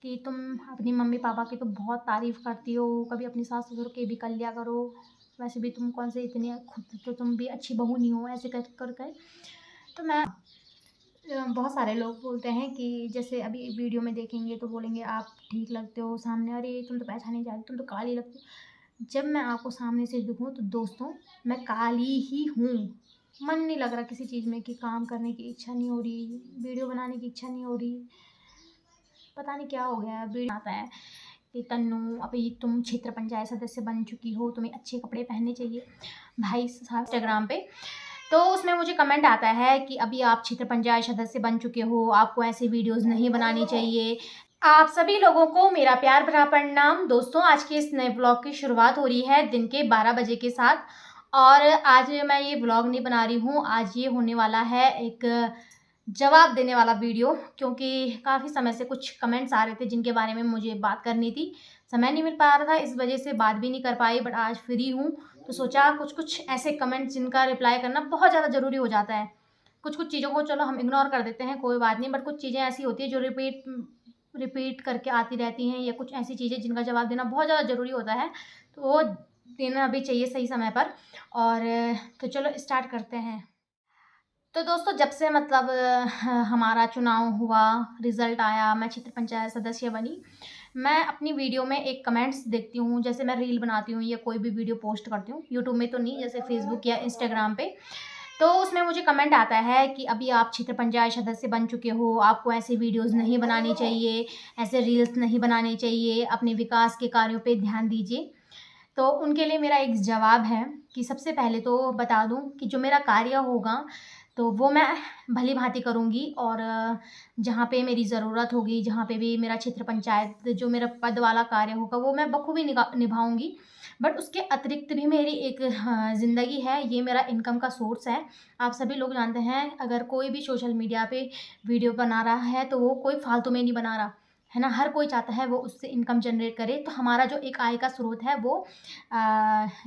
कि तुम अपनी मम्मी पापा की तो बहुत तारीफ़ करती हो, कभी अपनी सास ससुर की भी कर लिया करो। वैसे भी तुम कौन से इतनी खुद तो तुम भी अच्छी बहू नहीं हो, ऐसे कर तो मैं बहुत सारे लोग बोलते हैं कि जैसे अभी वीडियो में देखेंगे तो बोलेंगे आप ठीक लगते हो, सामने अरे तुम तो पहचानी जा रही, तुम तो काली लगती हो। जब मैं आपको सामने से दिखूँ तो दोस्तों मैं काली ही हूँ। मन नहीं लग रहा किसी चीज़ में कि काम करने की इच्छा नहीं हो रही, वीडियो बनाने की इच्छा नहीं हो रही। पता नहीं क्या हो गया है। वीडियो आता है कि तन्नू अभी तुम क्षेत्र पंचायत सदस्य बन चुकी हो, तुम्हें अच्छे कपड़े पहनने चाहिए। भाई साहब इंस्टाग्राम पे तो उसमें मुझे कमेंट आता है कि अभी आप क्षेत्र पंचायत सदस्य बन चुके हो, आपको ऐसी वीडियोस नहीं बनानी चाहिए। आप सभी लोगों को मेरा प्यार भरा प्रणाम। दोस्तों आज के इस नए ब्लॉग की शुरुआत हो रही है दिन के 12 बजे के साथ। और आज मैं ये ब्लॉग नहीं बना रही हूँ, आज ये होने वाला है एक जवाब देने वाला वीडियो, क्योंकि काफ़ी समय से कुछ कमेंट्स आ रहे थे जिनके बारे में मुझे बात करनी थी। समय नहीं मिल पा रहा था, इस वजह से बात भी नहीं कर पाई, बट आज फ्री हूँ तो सोचा कुछ ऐसे कमेंट्स जिनका रिप्लाई करना बहुत ज़्यादा ज़रूरी हो जाता है। कुछ चीज़ों को चलो हम इग्नोर कर देते हैं, कोई बात नहीं, बट कुछ चीज़ें ऐसी होती हैं जो रिपीट करके आती रहती हैं, या कुछ ऐसी चीज़ें जिनका जवाब देना बहुत ज़्यादा ज़रूरी होता है, तो वो देना भी चाहिए सही समय पर। और तो चलो स्टार्ट करते हैं। तो दोस्तों जब से मतलब हमारा चुनाव हुआ, रिज़ल्ट आया, मैं क्षेत्र पंचायत सदस्य बनी, मैं अपनी वीडियो में एक कमेंट्स देखती हूँ। जैसे मैं रील बनाती हूँ या कोई भी वीडियो पोस्ट करती हूँ, यूट्यूब में तो नहीं, जैसे फेसबुक या इंस्टाग्राम पे, तो उसमें मुझे कमेंट आता है कि अभी आप क्षेत्र पंचायत सदस्य बन चुके हो, आपको ऐसी वीडियोज़ नहीं बनानी चाहिए, ऐसे रील्स नहीं बनाने चाहिए, अपने विकास के कार्यों पे ध्यान दीजिए। तो उनके लिए मेरा एक जवाब है कि सबसे पहले तो बता दूँ कि जो मेरा कार्य होगा, तो वो मैं भली-भाँति करूँगी, और जहाँ पे मेरी ज़रूरत होगी, जहाँ पे भी मेरा क्षेत्र पंचायत जो मेरा पद वाला कार्य होगा, वो मैं बखूबी निभाऊँगी। बट उसके अतिरिक्त भी मेरी एक ज़िंदगी है, ये मेरा इनकम का सोर्स है। आप सभी लोग जानते हैं, अगर कोई भी सोशल मीडिया पे वीडियो बना रहा है, तो वो कोई फालतू में नहीं बना रहा, है ना? हर कोई चाहता है वो उससे इनकम जनरेट करे, तो हमारा जो एक आय का स्रोत है वो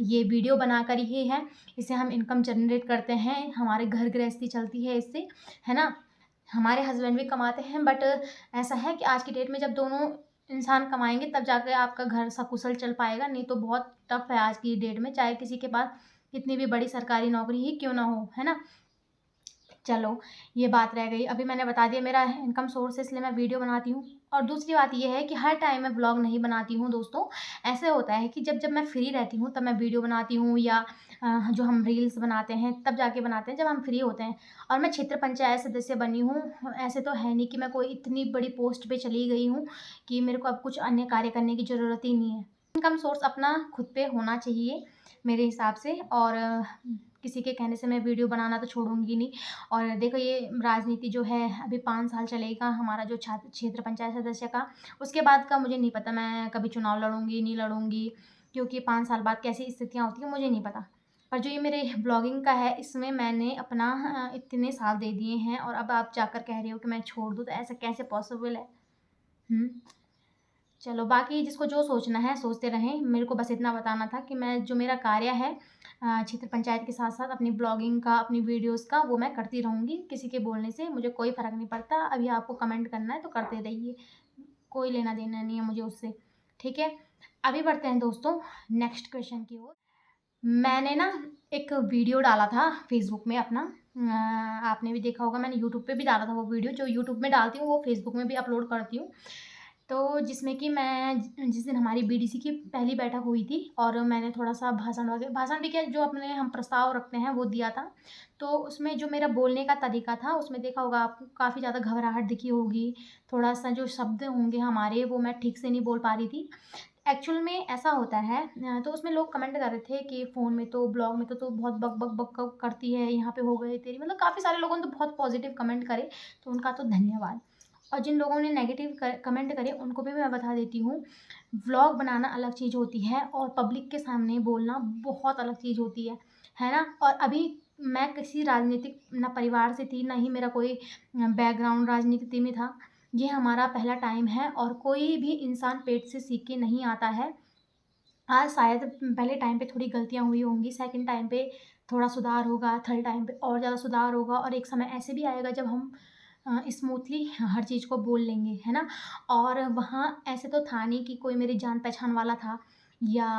ये वीडियो बनाकर ही है। इससे हम इनकम जनरेट करते हैं, हमारे घर गृहस्थी चलती है इससे, है ना? हमारे हस्बैंड भी कमाते हैं, बट ऐसा है कि आज की डेट में जब दोनों इंसान कमाएँगे तब जाके आपका घर सकुशल चल पाएगा, नहीं तो बहुत टफ़ है आज की डेट में, चाहे किसी के पास कितनी भी बड़ी सरकारी नौकरी ही क्यों ना हो, है ना? चलो, ये बात रह गई। अभी मैंने बता दिया मेरा इनकम सोर्स है, इसलिए मैं वीडियो बनाती हूँ। और दूसरी बात ये है कि हर टाइम मैं व्लॉग नहीं बनाती हूँ दोस्तों। ऐसे होता है कि जब मैं फ्री रहती हूँ तब मैं वीडियो बनाती हूँ, या जो हम रील्स बनाते हैं तब जाके बनाते हैं जब हम फ्री होते हैं। और मैं क्षेत्र पंचायत सदस्य बनी हूँ, ऐसे तो है नहीं कि मैं कोई इतनी बड़ी पोस्ट पे चली गई हूँ कि मेरे को अब कुछ अन्य कार्य करने की ज़रूरत ही नहीं है। इनकम सोर्स अपना खुद पे होना चाहिए मेरे हिसाब से, और किसी के कहने से मैं वीडियो बनाना तो छोड़ूँगी नहीं। और देखो ये राजनीति जो है अभी 5 साल चलेगा हमारा जो छात्र क्षेत्र पंचायत सदस्य का, उसके बाद का मुझे नहीं पता मैं कभी चुनाव लड़ूँगी, नहीं लड़ूँगी, क्योंकि 5 साल बाद कैसी स्थितियाँ होती हैं मुझे नहीं पता। पर जो ये मेरे ब्लॉगिंग का है, इसमें मैंने अपना इतने साल दे दिए हैं, और अब आप जाकर कह रहे हो कि मैं छोड़ दूँ, तो ऐसा कैसे पॉसिबल है? हुँ। चलो बाकी जिसको जो सोचना है सोचते रहें। मेरे को बस इतना बताना था कि मैं जो मेरा कार्य है क्षेत्र पंचायत के साथ-साथ अपनी ब्लॉगिंग का, अपनी वीडियोज़ का, वो मैं करती रहूँगी। किसी के बोलने से मुझे कोई फ़र्क नहीं पड़ता। अभी आपको कमेंट करना है तो करते रहिए। कोई लेना-देना नहीं है मुझे उससे, ठीक है? अभी बढ़ते हैं दोस्तों नेक्स्ट क्वेश्चन की ओर। मैंने ना एक वीडियो डाला था फ़ेसबुक में अपना, आपने भी देखा होगा, मैंने यूट्यूब पे भी डाला था वो वीडियो। जो यूट्यूब में डालती हूँ वो फ़ेसबुक में भी अपलोड करती हूँ। तो जिसमें कि मैं जिस दिन हमारी बीडीसी की पहली बैठक हुई थी, और मैंने थोड़ा-सा भाषण भी क्या, जो अपने हम प्रस्ताव रखते हैं वो दिया था। तो उसमें जो मेरा बोलने का तरीका था, उसमें देखा होगा आपको काफ़ी ज़्यादा घबराहट दिखी होगी। थोड़ा-सा जो शब्द होंगे हमारे वो मैं ठीक से नहीं बोल पा रही थी। एक्चुअल में ऐसा होता है, तो उसमें लोग कमेंट कर रहे थे कि फ़ोन में तो ब्लॉग में तो बहुत बक बक बक बक करती है, यहाँ पे हो गए तेरी, मतलब काफ़ी सारे लोगों ने तो बहुत पॉज़िटिव कमेंट करे, तो उनका तो धन्यवाद। और जिन लोगों ने नेगेटिव कमेंट करे उनको भी मैं बता देती हूँ, व्लॉग बनाना अलग चीज़ होती है और पब्लिक के सामने बोलना बहुत अलग चीज़ होती है ना? और अभी मैं किसी राजनीतिक ना परिवार से थी, ना ही मेरा कोई बैकग्राउंड राजनीति में था। ये हमारा पहला टाइम है, और कोई भी इंसान पेट से सीख के नहीं आता है। हाँ, शायद पहले टाइम पे थोड़ी गलतियाँ हुई होंगी, सेकंड टाइम पे थोड़ा सुधार होगा, थर्ड टाइम पे और ज़्यादा सुधार होगा, और एक समय ऐसे भी आएगा जब हम स्मूथली हर चीज़ को बोल लेंगे, है ना? और वहाँ ऐसे तो था नहीं कि कोई मेरी जान-पहचान वाला था या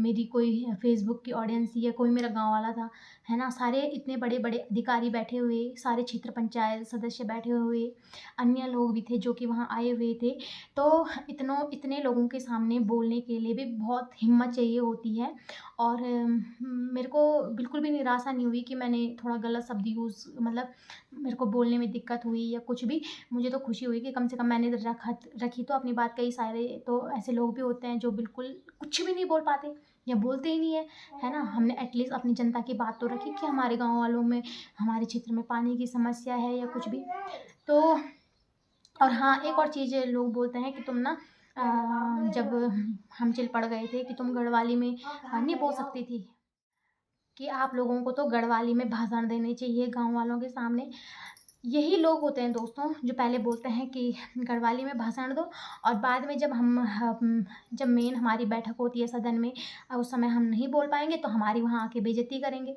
मेरी कोई फ़ेसबुक की ऑडियंस या कोई मेरा गाँव वाला था, है ना? सारे इतने बड़े-बड़े अधिकारी बैठे हुए, सारे क्षेत्र पंचायत सदस्य बैठे हुए, अन्य लोग भी थे जो कि वहाँ आए हुए थे। तो इतने लोगों के सामने बोलने के लिए भी बहुत हिम्मत चाहिए होती है और मेरे को बिल्कुल भी निराशा नहीं हुई कि मैंने थोड़ा गलत शब्द यूज़ मतलब मेरे को बोलने में दिक्कत हुई या कुछ भी। मुझे तो खुशी हुई कि कम से कम मैंने रखी तो अपनी बात। कई सारे तो ऐसे लोग भी होते हैं जो बिल्कुल कुछ भी नहीं बोल पाते या बोलते ही नहीं है ना? हमने एटलीस्ट अपनी जनता की बात तो रखी कि हमारे गाँव वालों में, हमारे क्षेत्र में पानी की समस्या है या कुछ भी। तो और हाँ, एक और चीज़ लोग बोलते हैं कि तुम ना जब हम चिल पड़ गए थे कि तुम गढ़वाली में नहीं बोल सकती थी, कि आप लोगों को तो गढ़वाली में भाषण देने चाहिए गाँव वालों के सामने। यही लोग होते हैं दोस्तों जो पहले बोलते हैं कि गढ़वाली में भाषण दो और बाद में जब मेन हमारी बैठक होती है सदन में उस समय हम नहीं बोल पाएँगे तो हमारी वहाँ आके बेइज़्ज़ती करेंगे।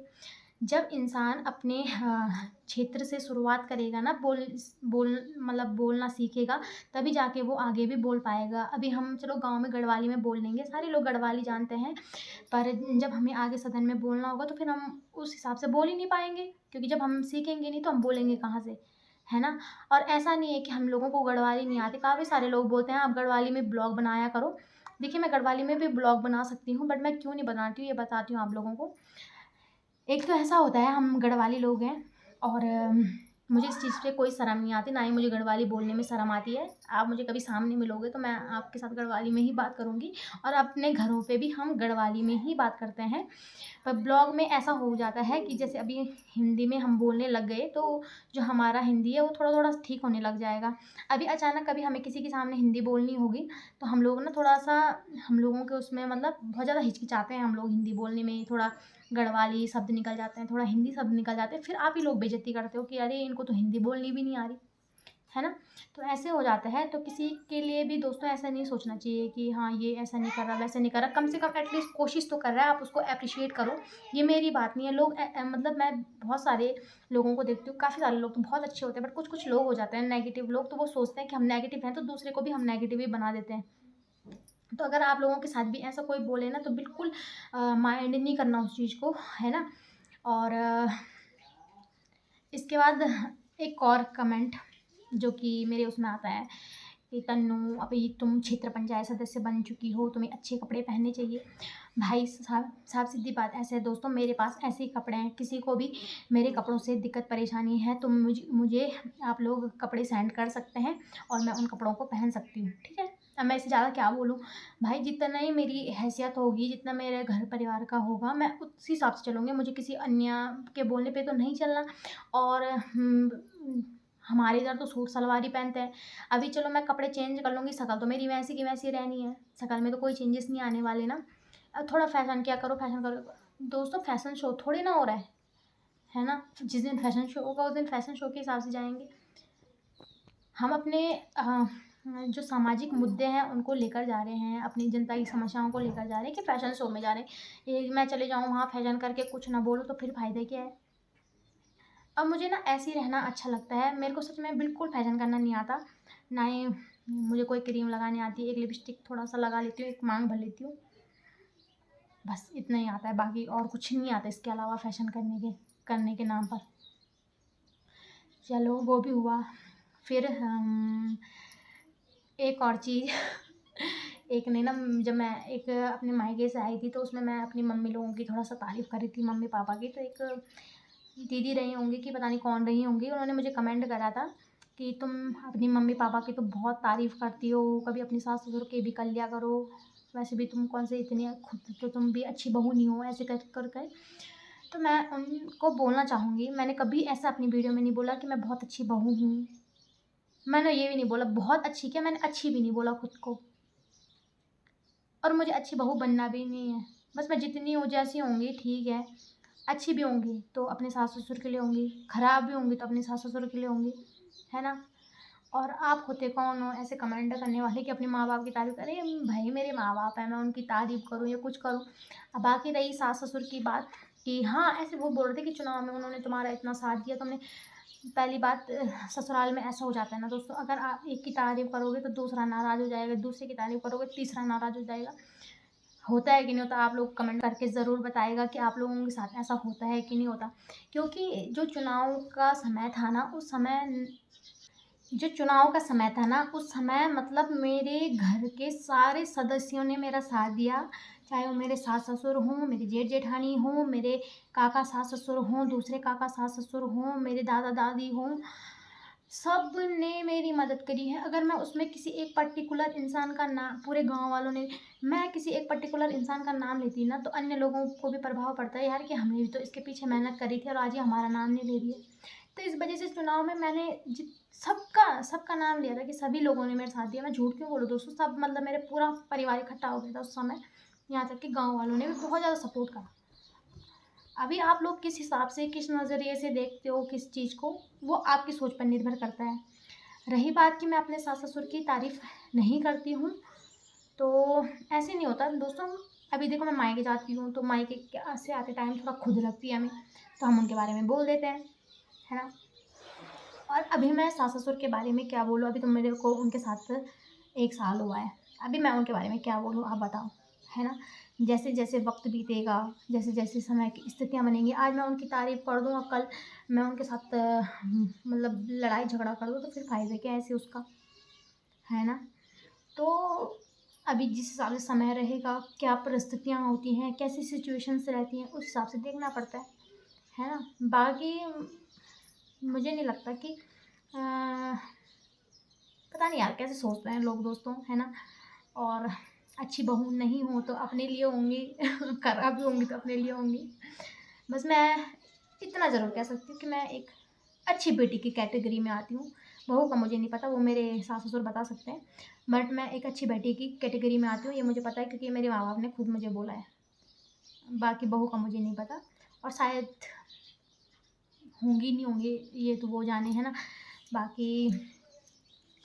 जब इंसान अपने क्षेत्र से शुरुआत करेगा ना बोलना सीखेगा तभी जाके वो आगे भी बोल पाएगा। अभी हम चलो गाँव में गढ़वाली में बोल लेंगे, सारे लोग गढ़वाली जानते हैं, पर जब हमें आगे सदन में बोलना होगा तो फिर हम उस हिसाब से बोल ही नहीं पाएँगे, क्योंकि जब हम सीखेंगे नहीं तो हम बोलेंगे कहाँ से, है ना? और ऐसा नहीं है कि हम लोगों को गढ़वाली नहीं आती, काफ़ी सारे लोग बोलते हैं आप गढ़वाली में ब्लॉग बनाया करो। देखिए मैं गढ़वाली में भी ब्लॉग बना सकती हूँ, बट मैं क्यों नहीं बनाती हूँ ये बताती हूँ आप लोगों को। एक तो ऐसा होता है हम गढ़वाली लोग हैं और मुझे इस चीज़ पे कोई शर्म नहीं आती, ना ही मुझे गढ़वाली बोलने में शर्म आती है। आप मुझे कभी सामने मिलोगे तो मैं आपके साथ गढ़वाली में ही बात करूँगी और अपने घरों पे भी हम गढ़वाली में ही बात करते हैं। पर ब्लॉग में ऐसा हो जाता है कि जैसे अभी हिंदी में हम बोलने लग गए तो जो हमारा हिंदी है वो थोड़ा-थोड़ा ठीक होने लग जाएगा। अभी अचानक कभी हमें किसी के सामने हिंदी बोलनी होगी तो हम लोग ना थोड़ा-सा हम लोगों के उसमें मतलब बहुत ज़्यादा हिचकिचाते हैं हम लोग हिंदी बोलने में, थोड़ा गढ़वाली शब्द निकल जाते हैं, थोड़ा हिंदी शब्द निकल जाते हैं, फिर आप ही लोग बेइज़्ज़ती करते हो कि अरे इनको तो हिंदी बोलनी भी नहीं आ रही, है ना? तो ऐसे हो जाता है, तो किसी के लिए भी दोस्तों ऐसा नहीं सोचना चाहिए कि हाँ, ये ऐसा नहीं कर रहा, वैसे नहीं कर रहा, कम से कम एटलीस्ट कोशिश तो कर रहा है, आप उसको एप्रिशिएट करो। ये मेरी बात नहीं है, लोग मतलब मैं बहुत सारे लोगों को देखती हूँ, काफ़ी सारे लोग तो बहुत अच्छे होते हैं, बट कुछ-कुछ लोग हो जाते हैं नेगेटिव लोग, तो वो सोचते हैं कि हम नेगेटिव हैं, तो दूसरे को भी हम नेगेटिव ही बना देते हैं। तो अगर आप लोगों के साथ भी ऐसा कोई बोले ना, तो बिल्कुल माइंड नहीं करना उस चीज़ को, है ना? और इसके बाद एक और कमेंट जो कि मेरे उसमें आता है कि तन्नू अभी तुम क्षेत्र पंचायत सदस्य बन चुकी हो, तुम्हें अच्छे कपड़े पहनने चाहिए। भाई साहब साफ सीधी बात ऐसे है दोस्तों, मेरे पास ऐसे ही कपड़े हैं, किसी को भी मेरे कपड़ों से दिक्कत परेशानी है तो मुझे आप लोग कपड़े सेंड कर सकते हैं और मैं उन कपड़ों को पहन सकती हूँ, ठीक है? अब मैं इससे ज़्यादा क्या बोलूँ? भाई जितना ही मेरी हैसियत होगी, जितना मेरे घर परिवार का होगा, मैं उस हिसाब से चलूँगी, मुझे किसी अन्य के बोलने पे तो नहीं चलना। और हमारे इधर तो सूट सलवार ही पहनते हैं। अभी चलो मैं कपड़े चेंज कर लूँगी, शक्ल तो मेरी वैसी की वैसी रहनी है, शक्ल में तो कोई चेंजेस नहीं आने वाले ना। थोड़ा फ़ैशन किया करो, फ़ैशन करो। दोस्तों फ़ैशन शो थोड़ी ना हो रहा है ना? जिस दिन फ़ैशन शो होगा उस दिन फ़ैशन शो के हिसाब से जाएँगे। हम अपने जो सामाजिक मुद्दे हैं उनको लेकर जा रहे हैं, अपनी जनता की समस्याओं को लेकर जा रहे हैं कि फ़ैशन शो में जा रहे हैं। ये मैं चले जाऊँ वहाँ फ़ैशन करके कुछ ना बोलूँ तो फिर फ़ायदा क्या है? अब मुझे ना ऐसे ही रहना अच्छा लगता है। मेरे को सच में बिल्कुल फ़ैशन करना नहीं आता, ना ही मुझे कोई क्रीम लगानी आती है। एक लिपस्टिक थोड़ा-सा लगा लेती हूँ, एक मांग भर लेती हूँ। बस इतना ही आता है, बाकी और कुछ नहीं आता इसके अलावा फ़ैशन करने के नाम पर। चलो वो भी हुआ। फिर एक और चीज़ एक ने ना जब मैं एक अपने मायके से आई थी तो उसमें मैं अपनी मम्मी लोगों की थोड़ा-सा तारीफ़ कर रही थी, मम्मी-पापा की। तो एक दीदी रही होंगी कि पता नहीं कौन रही होंगी, उन्होंने मुझे कमेंट करा था कि तुम अपनी मम्मी-पापा की तो बहुत तारीफ़ करती हो, कभी अपनी सास-ससुर की भी कर लिया करो। वैसे भी तुम कौन से इतनी खुद तो तुम भी अच्छी बहू नहीं हो, ऐसे कर। तो मैं उनको बोलना चाहूँगी, मैंने कभी ऐसा अपनी वीडियो में नहीं बोला कि मैं बहुत अच्छी बहू हूँ। मैंने ये भी नहीं बोला बहुत अच्छी, क्या मैंने अच्छी भी नहीं बोला खुद को। और मुझे अच्छी बहू बनना भी नहीं है। बस मैं जितनी हूँ जैसी होंगी ठीक है। अच्छी भी होंगी तो अपने सास-ससुर के लिए होंगी, खराब भी होंगी तो अपने सास-ससुर के लिए होंगी, है ना? और आप होते कौन हो ऐसे कमेंट करने वाले कि अपने माँ-बाप की तारीफ़ करें। भाई मेरे माँ-बाप हैं, मैं उनकी तारीफ़ करूँ या कुछ करूँ। अब बाकी रही सास-ससुर की बात कि हाँ, ऐसे वो बोल रहे थे कि चुनाव में उन्होंने तुम्हारा इतना साथ दिया तुमने। पहली बात ससुराल में ऐसा हो जाता है ना दोस्तों, अगर आप एक की तारीफ़ करोगे तो दूसरा नाराज़ हो जाएगा, दूसरे की तारीफ़ करोगे तीसरा नाराज़ हो जाएगा। होता है कि नहीं होता, आप लोग कमेंट करके ज़रूर बताइएगा कि आप लोगों के साथ ऐसा होता है कि नहीं होता। क्योंकि जो चुनाव का समय था ना, उस समय मतलब मेरे घर के सारे सदस्यों ने मेरा साथ दिया। चाहे वो मेरे सास-ससुर हों, मेरी जेठ-जेठानी हों, मेरे काका सास-ससुर हों, दूसरे काका सास-ससुर हों, मेरे दादा-दादी हों, सब ने मेरी मदद करी है। अगर मैं उसमें किसी एक पर्टिकुलर इंसान का नाम, पूरे गाँव वालों ने, मैं किसी एक पर्टिकुलर इंसान का नाम लेती ना, तो अन्य लोगों को भी प्रभाव पड़ता है यार कि हमने भी तो इसके पीछे मेहनत करी थी और आज ये हमारा नाम नहीं ले रही है। तो इस वजह से चुनाव में मैंने सबका सबका नाम लिया था कि सभी लोगों ने मेरे साथ दिया। मैं झूठ क्यों बोलूँ दोस्तों, सब मतलब मेरे पूरा परिवार इकट्ठा हो गया था उस समय। यहाँ तक कि गाँव वालों ने भी बहुत ज़्यादा सपोर्ट करा। अभी आप लोग किस हिसाब से, किस नज़रिए से देखते हो किस चीज़ को, वो आपकी सोच पर निर्भर करता है। रही बात कि मैं अपने सास-ससुर की तारीफ़ नहीं करती हूँ, तो ऐसे नहीं होता दोस्तों। अभी देखो मैं मायके जाती हूँ, तो मायके से आते टाइम थोड़ा खुद लगती है हमें, तो हम उनके बारे में बोल देते हैं, है ना? और अभी मैं सास-ससुर के बारे में क्या बोलूँ, अभी तो मेरे को उनके साथ 1 साल हुआ है। अभी मैं उनके बारे में क्या बोलूँ आप बताओ, है ना? जैसे-जैसे वक़्त बीतेगा, जैसे-जैसे समय की स्थितियाँ बनेंगी, आज मैं उनकी तारीफ़ कर दूँ और कल मैं उनके साथ मतलब लड़ाई झगड़ा कर दूँ, तो फिर फ़ायदा क्या है ऐसे उसका, है ना? तो अभी जिस हिसाब से समय रहेगा, क्या परिस्थितियाँ होती हैं, कैसी सिचुएशंस रहती हैं, उस हिसाब से देखना पड़ता है ना? बाकी मुझे नहीं लगता कि पता नहीं यार कैसे सोचते हैं लोग दोस्तों, है ना? और अच्छी बहू नहीं हो तो अपने लिए होंगी खराब भी होंगी तो अपने लिए होंगी। बस मैं इतना ज़रूर कह सकती हूँ कि मैं एक अच्छी बेटी की कैटेगरी में आती हूँ। बहू का मुझे नहीं पता, वो मेरे सास-ससुर बता सकते हैं। बट मैं एक अच्छी बेटी की कैटेगरी में आती हूँ, ये मुझे पता है क्योंकि मेरे माँ-बाप ने खुद मुझे बोला है। बाकी बहू का मुझे नहीं पता और शायद होंगी, नहीं होंगी, ये तो वो जाने, है ना? बाकी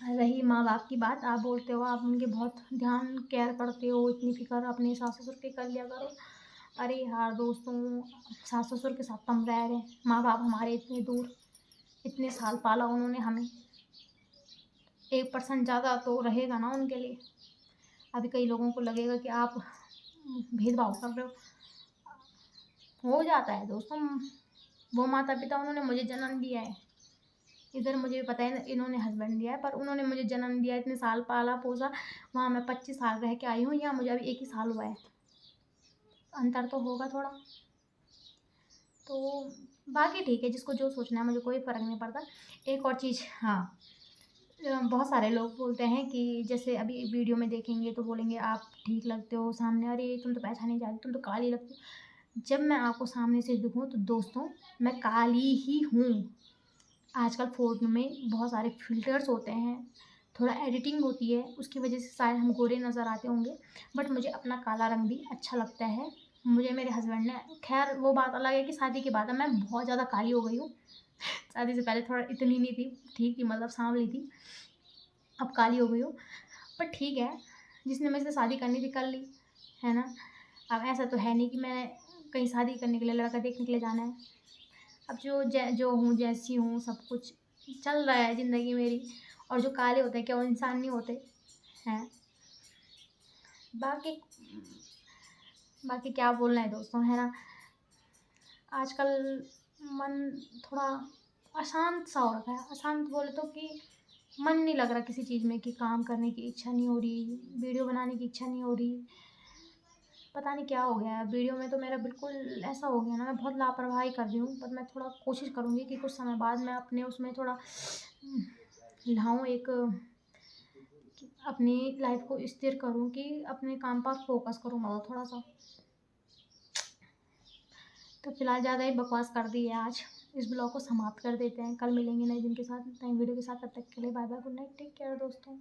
रही माँ-बाप की बात, आप बोलते हो आप उनके बहुत ध्यान केयर करते हो, इतनी फ़िक्र अपने सास-ससुर की कर लिया करो। अरे यार दोस्तों, सास-ससुर के साथ तो हम रह रहे हैं, माँ-बाप हमारे इतने दूर, इतने साल पाला उन्होंने हमें, 1% ज़्यादा तो रहेगा ना उनके लिए। अभी कई लोगों को लगेगा कि आप भेदभाव कर रहे हो जाता है दोस्तों। वो माता-पिता उन्होंने मुझे जन्म दिया है, इधर मुझे पता है इन्होंने हस्बैंड दिया है, पर उन्होंने मुझे जन्म दिया, इतने साल पाला-पोसा, वहाँ मैं 25 साल रह के आई हूँ, यहाँ मुझे अभी 1 ही साल हुआ है, अंतर तो होगा थोड़ा। तो बाकी ठीक है, जिसको जो सोचना है, मुझे कोई फ़र्क नहीं पड़ता। एक और चीज़, हाँ, बहुत सारे लोग बोलते हैं कि जैसे अभी वीडियो में देखेंगे तो बोलेंगे आप ठीक लगते हो सामने, अरे तुम तो पहचानी जाती, तुम तो काली लगती हो। जब मैं आपको सामने से दिखूँ तो दोस्तों मैं काली ही हूँ। आजकल फ़ोन में बहुत सारे फ़िल्टर्स होते हैं, थोड़ा एडिटिंग होती है, उसकी वजह से शायद हम गोरे नज़र आते होंगे, बट मुझे अपना काला रंग भी अच्छा लगता है। मुझे मेरे हस्बैंड ने, ख़ैर वो बात अलग है कि शादी के बाद अब मैं बहुत ज़्यादा काली हो गई हूँ। शादी से पहले थोड़ा इतनी नहीं थी, ठीक थी, मतलब साँवली थी, अब काली हो गई हूँ। पर ठीक है, जिसने मेरे से शादी करनी थी कर ली, है ना? अब ऐसा तो है नहीं कि मैं कहीं शादी करने के लिए लड़का देखने के लिए जाना है। अब जो हूँ, जैसी हूँ, सब कुछ चल रहा है ज़िंदगी मेरी। और जो काले होते हैं, क्या वो इंसान नहीं होते हैं? बाकी बाकी क्या बोलना है दोस्तों, है ना? आजकल मन थोड़ा अशांत सा हो रखा है। अशांत बोले तो कि मन नहीं लग रहा किसी चीज़ में, कि काम करने की इच्छा नहीं हो रही, वीडियो बनाने की इच्छा नहीं हो रही। पता नहीं क्या हो गया है, वीडियो में तो मेरा बिल्कुल ऐसा हो गया ना, मैं बहुत लापरवाही कर रही हूँ, पर मैं थोड़ा कोशिश करूँगी कि कुछ समय बाद मैं अपने उसमें थोड़ा लाऊँ एक, कि अपनी लाइफ़ को स्थिर करूँ, कि अपने काम पर फ़ोकस करूँ मतलब थोड़ा-सा। तो फिलहाल ज़्यादा ही बकवास कर दी है आज। इस ब्लॉग को समाप्त कर देते हैं। कल मिलेंगे नए दिन के साथ, नए वीडियो के साथ। तब तक के लिए bye bye, good night, take care दोस्तों।